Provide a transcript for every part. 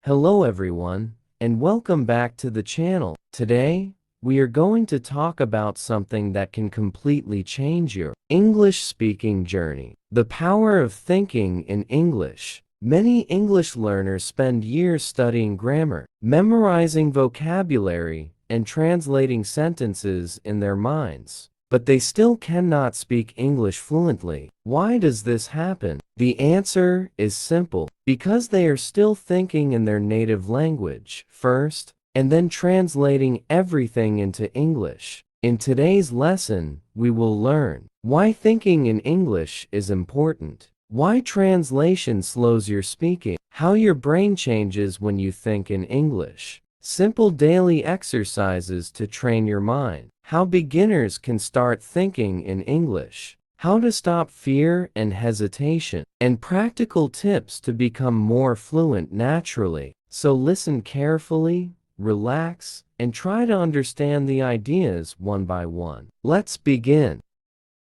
Hello everyone, and welcome back to the channel. Today, we are going to talk about something that can completely change your English speaking journey. The power of thinking in English. Many English learners spend years studying grammar, memorizing vocabulary, and translating sentences in their minds. But they still cannot speak English fluently. Why does this happen? The answer is simple. Because they are still thinking in their native language first, and then translating everything into English. In today's lesson, we will learn why thinking in English is important, why translation slows your speaking, how your brain changes when you think in English, simple daily exercises to train your mind, how beginners can start thinking in English, how to stop fear and hesitation, and practical tips to become more fluent naturally. So listen carefully, relax, and try to understand the ideas one by one. Let's begin.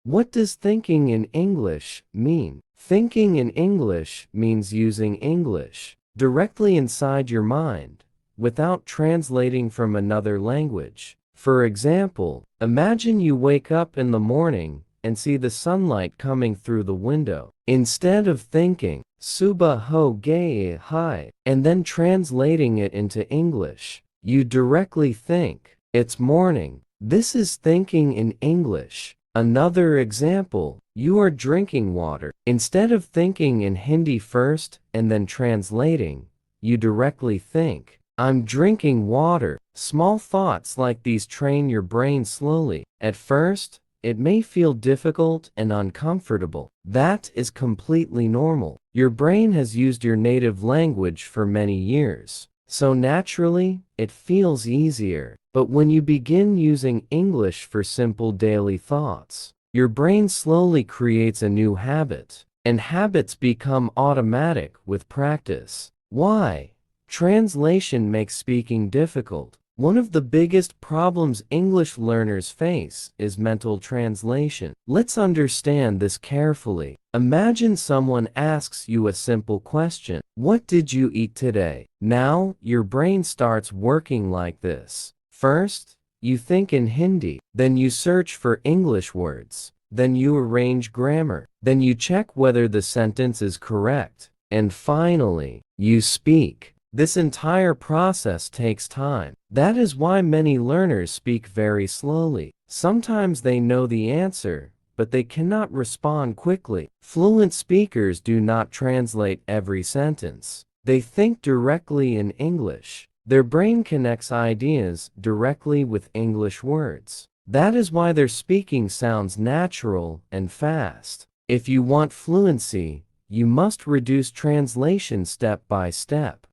What does thinking in English mean? Thinking in English means using English directly inside your mind, without translating from another language. For example, imagine you wake up in the morning and see the sunlight coming through the window. Instead of thinking, "Suba ho gae hi," and then translating it into English, you directly think, "It's morning." This is thinking in English. Another example, you are drinking water. Instead of thinking in Hindi first and then translating, you directly think, "I'm drinking water." Small thoughts like these train your brain slowly. At first, it may feel difficult and uncomfortable. That is completely normal. Your brain has used your native language for many years, so naturally, it feels easier. But when you begin using English for simple daily thoughts, your brain slowly creates a new habit, and habits become automatic with practice. Why? Translation makes speaking difficult. One of the biggest problems English learners face is mental translation. Let's understand this carefully. Imagine someone asks you a simple question. "What did you eat today?" Now, your brain starts working like this. First, you think in Hindi, then you search for English words, then you arrange grammar, then you check whether the sentence is correct, and finally, you speak. This entire process takes time. That is why many learners speak very slowly. Sometimes they know the answer, but they cannot respond quickly. Fluent speakers do not translate every sentence. They think directly in English. Their brain connects ideas directly with English words. That is why their speaking sounds natural and fast. If you want fluency, you must reduce translation step by step.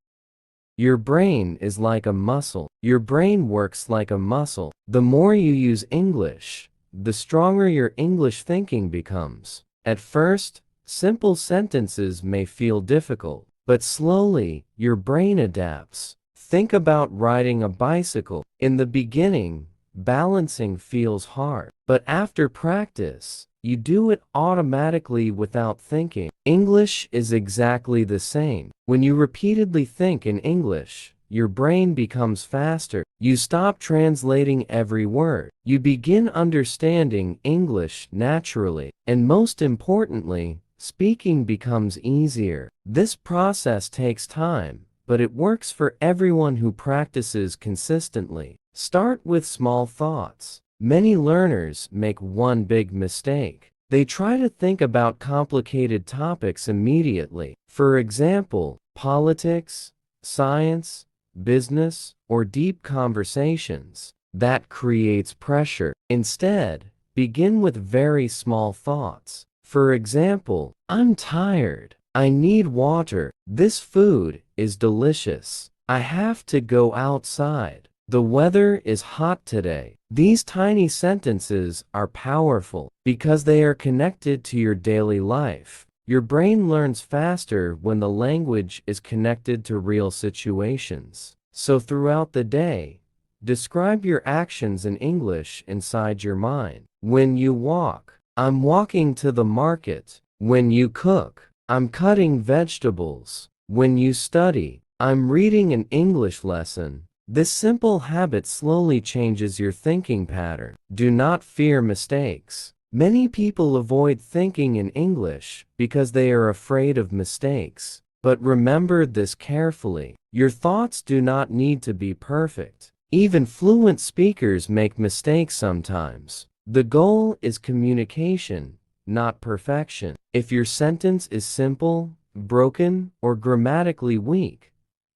Your brain is like a muscle. Your brain works like a muscle. The more you use English, the stronger your English thinking becomes. At first, simple sentences may feel difficult, but slowly, your brain adapts. Think about riding a bicycle. In the beginning, balancing feels hard, but after practice, you do it automatically without thinking. English is exactly the same. When you repeatedly think in English, your brain becomes faster. You stop translating every word. You begin understanding English naturally. And most importantly, speaking becomes easier. This process takes time, but it works for everyone who practices consistently. Start with small thoughts. Many learners make one big mistake. They try to think about complicated topics immediately. For example, politics, science, business, or deep conversations. That creates pressure. Instead, begin with very small thoughts. For example, "I'm tired. I need water. This food is delicious. I have to go outside. The weather is hot today." These tiny sentences are powerful because they are connected to your daily life. Your brain learns faster when the language is connected to real situations. So throughout the day, describe your actions in English inside your mind. When you walk, "I'm walking to the market." When you cook, "I'm cutting vegetables." When you study, I'm reading an English lesson. This simple habit slowly changes your thinking pattern. Do not fear mistakes. Many people avoid thinking in English because they are afraid of mistakes. But remember this carefully. Your thoughts do not need to be perfect. Even fluent speakers make mistakes sometimes. The goal is communication, not perfection. If your sentence is simple, broken, or grammatically weak,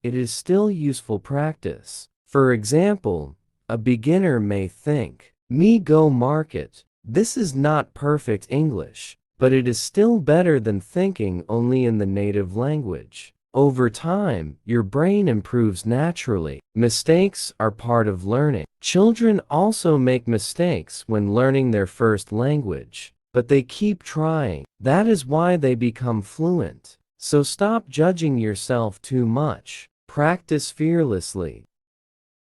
it is still useful practice. For example, a beginner may think, "Me go market." This is not perfect English, but it is still better than thinking only in the native language. Over time, your brain improves naturally. Mistakes are part of learning. Children also make mistakes when learning their first language, but they keep trying. That is why they become fluent. So stop judging yourself too much. Practice fearlessly.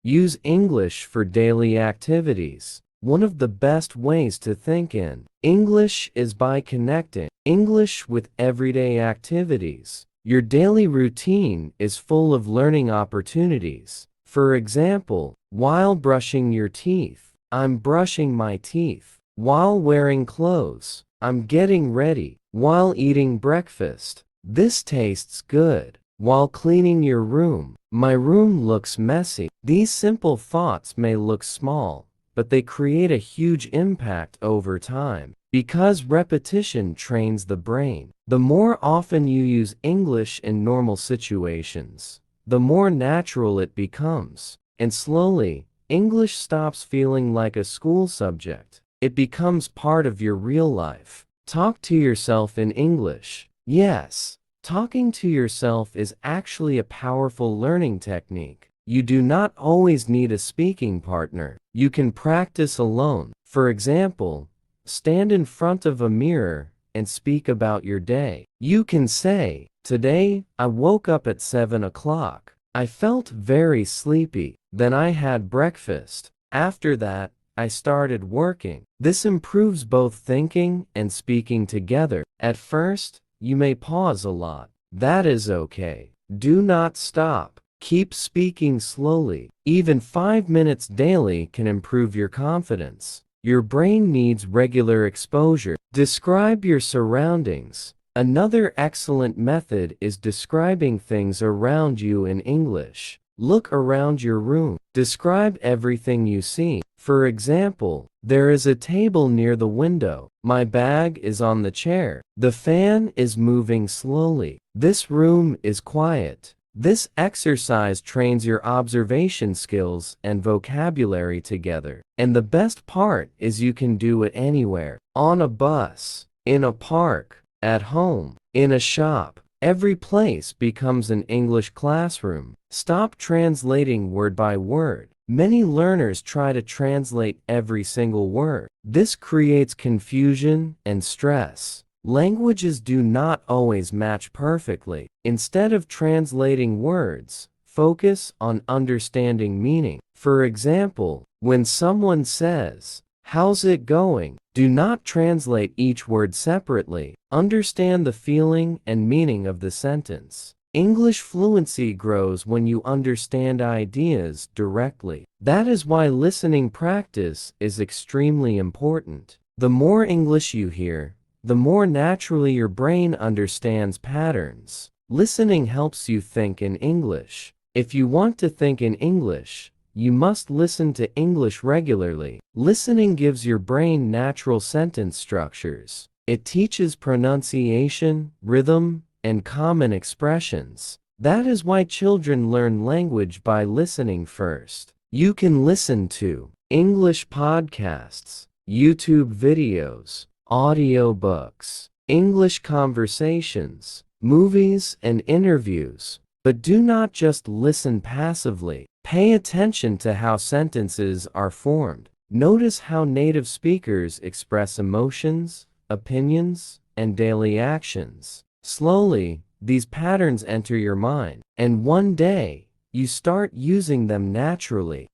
Use English for daily activities. One of the best ways to think in English is by connecting English with everyday activities. Your daily routine is full of learning opportunities. For example, while brushing your teeth, I'm brushing my teeth. While wearing clothes, I'm getting ready. While eating breakfast, this tastes good. While cleaning your room, my room looks messy. These simple thoughts may look small, but they create a huge impact over time. Because repetition trains the brain. The more often you use English in normal situations, the more natural it becomes. And slowly, English stops feeling like a school subject. It becomes part of your real life. Talk to yourself in English. Yes, talking to yourself is actually a powerful learning technique. You do not always need a speaking partner. You can practice alone. For example, stand in front of a mirror and speak about your day. You can say, "Today, I woke up at 7 o'clock. I felt very sleepy. Then I had breakfast. After that, I started working." This improves both thinking and speaking together. At first, you may pause a lot. That is okay. Do not stop. Keep speaking slowly. Even 5 minutes daily can improve your confidence. Your brain needs regular exposure. Describe your surroundings. Another excellent method is describing things around you in English. Look around your room. Describe everything you see. For example, there is a table near the window. My bag is on the chair. The fan is moving slowly. This room is quiet. This exercise trains your observation skills and vocabulary together. And the best part is you can do it anywhere. On a bus, in a park, at home, in a shop. Every place becomes an English classroom. Stop translating word by word. Many learners try to translate every single word. This creates confusion and stress. Languages do not always match perfectly. Instead of translating words, focus on understanding meaning. For example, when someone says, "How's it going?" do not translate each word separately. Understand the feeling and meaning of the sentence. English fluency grows when you understand ideas directly. That is why listening practice is extremely important. The more English you hear, the more naturally your brain understands patterns. Listening helps you think in English. If you want to think in English, you must listen to English regularly. Listening gives your brain natural sentence structures. It teaches pronunciation, rhythm, and common expressions. That is why children learn language by listening first. You can listen to English podcasts, YouTube videos, audiobooks, English conversations, movies, and interviews. But do not just listen passively. Pay attention to how sentences are formed. Notice how native speakers express emotions, opinions, and daily actions. Slowly, these patterns enter your mind, and one day, you start using them naturally.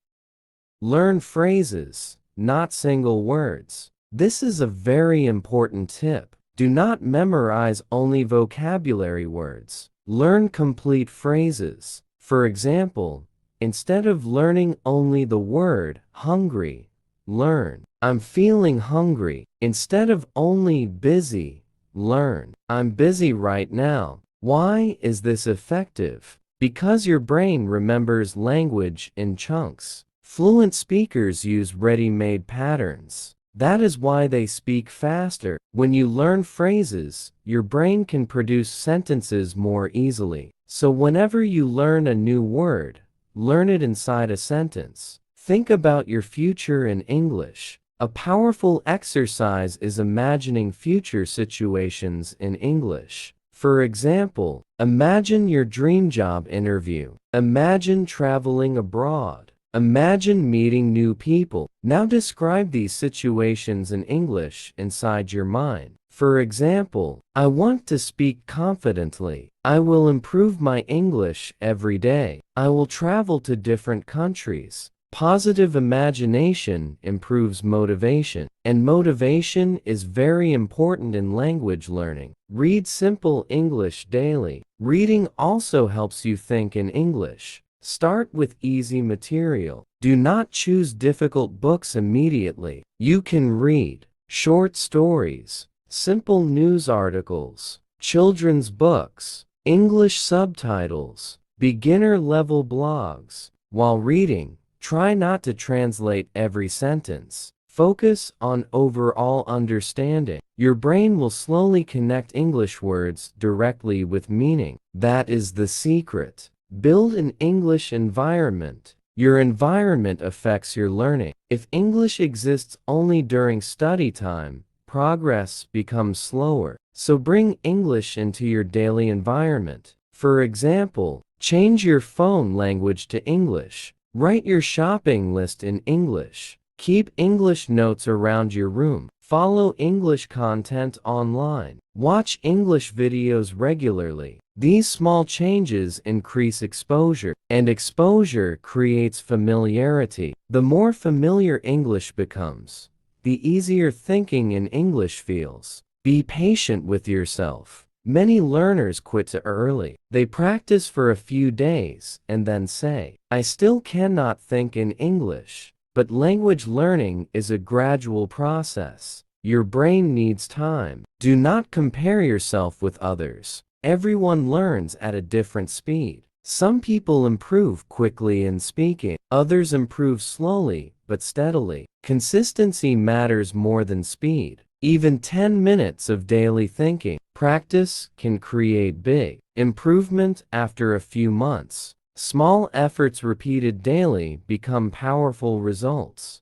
Learn phrases, not single words. This is a very important tip. Do not memorize only vocabulary words. Learn complete phrases. For example, instead of learning only the word hungry, learn I'm feeling hungry. Instead of only busy, learn I'm busy right now. Why is this effective? Because your brain remembers language in chunks. Fluent speakers use ready-made patterns. That is why they speak faster. When you learn phrases, your brain can produce sentences more easily. So whenever you learn a new word, learn it inside a sentence. Think about your future in English. A powerful exercise is imagining future situations in English. For example, imagine your dream job interview. Imagine traveling abroad. Imagine meeting new people. Now describe these situations in English inside your mind. For example, I want to speak confidently. I will improve my English every day. I will travel to different countries. Positive imagination improves motivation, and motivation is very important in language learning. Read simple English daily. Reading also helps you think in English. Start with easy material. Do not choose difficult books immediately. You can read short stories, simple news articles, children's books, English subtitles, beginner-level blogs. While reading, try not to translate every sentence. Focus on overall understanding. Your brain will slowly connect English words directly with meaning. That is the secret. Build an English environment. Your environment affects your learning. If English exists only during study time, progress becomes slower. So bring English into your daily environment. For example, change your phone language to English. Write your shopping list in English. Keep English notes around your room. Follow English content online. Watch English videos regularly. These small changes increase exposure, and exposure creates familiarity. The more familiar English becomes, the easier thinking in English feels. Be patient with yourself. Many learners quit too early. They practice for a few days and then say, I still cannot think in English. But language learning is a gradual process. Your brain needs time. Do not compare yourself with others. Everyone learns at a different speed. Some people improve quickly in speaking. Others improve slowly but steadily. Consistency matters more than speed. Even 10 minutes of daily thinking practice can create big improvement after a few months. Small efforts repeated daily become powerful results.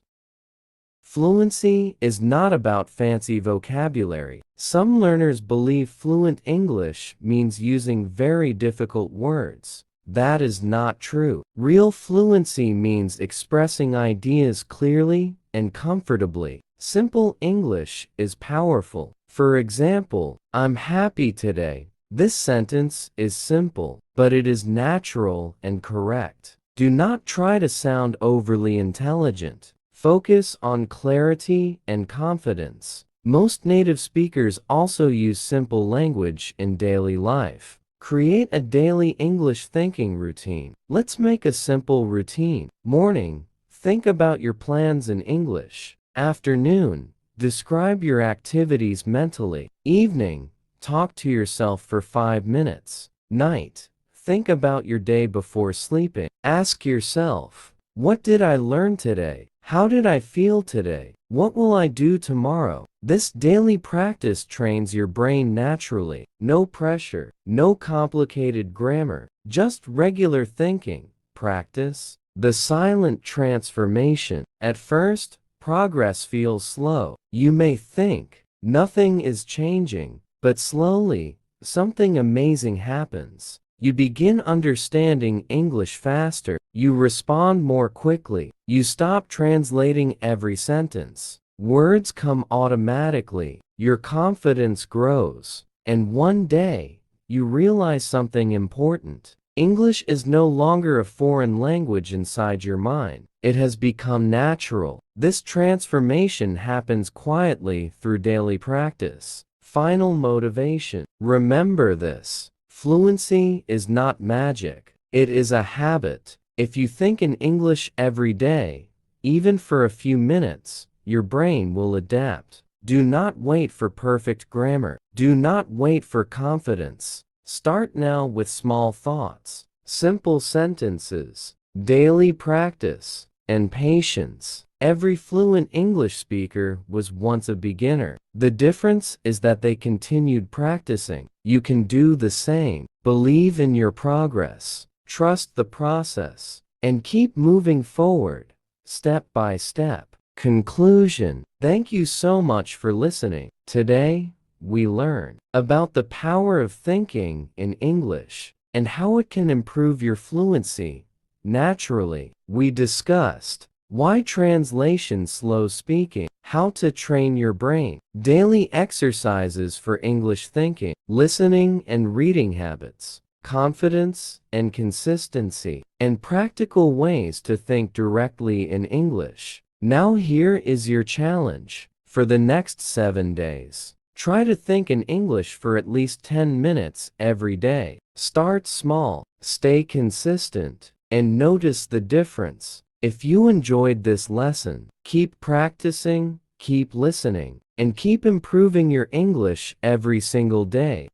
Fluency is not about fancy vocabulary. Some learners believe fluent English means using very difficult words. That is not true. Real fluency means expressing ideas clearly and comfortably. Simple English is powerful. For example, I'm happy today. This sentence is simple, but it is natural and correct. Do not try to sound overly intelligent. Focus on clarity and confidence. Most native speakers also use simple language in daily life. Create a daily English thinking routine. Let's make a simple routine. Morning, think about your plans in English. Afternoon, describe your activities mentally. Evening, talk to yourself for 5 minutes. Night, think about your day before sleeping. Ask yourself, what did I learn today? How did I feel today? What will I do tomorrow? This daily practice trains your brain naturally. No pressure, no complicated grammar, just regular thinking. Practice. The silent transformation. At first, progress feels slow. You may think, nothing is changing, but slowly, something amazing happens. You begin understanding English faster. You respond more quickly. You stop translating every sentence. Words come automatically. Your confidence grows. And one day, you realize something important. English is no longer a foreign language inside your mind. It has become natural. This transformation happens quietly through daily practice. Final motivation. Remember this. Fluency is not magic. It is a habit. If you think in English every day, even for a few minutes, your brain will adapt. Do not wait for perfect grammar. Do not wait for confidence. Start now with small thoughts, simple sentences, daily practice, and patience. Every fluent English speaker was once a beginner. The difference is that they continued practicing. You can do the same. Believe in your progress, trust the process, and keep moving forward, step by step. Conclusion. Thank you so much for listening. Today, we learn about the power of thinking in English and how it can improve your fluency. Naturally, we discussed why translation slows speaking, how to train your brain, daily exercises for English thinking, listening and reading habits, confidence and consistency, and practical ways to think directly in English. Now here is your challenge. For the next 7 days, try to think in English for at least 10 minutes every day. Start small, stay consistent, and notice the difference. If you enjoyed this lesson, keep practicing, keep listening, and keep improving your English every single day.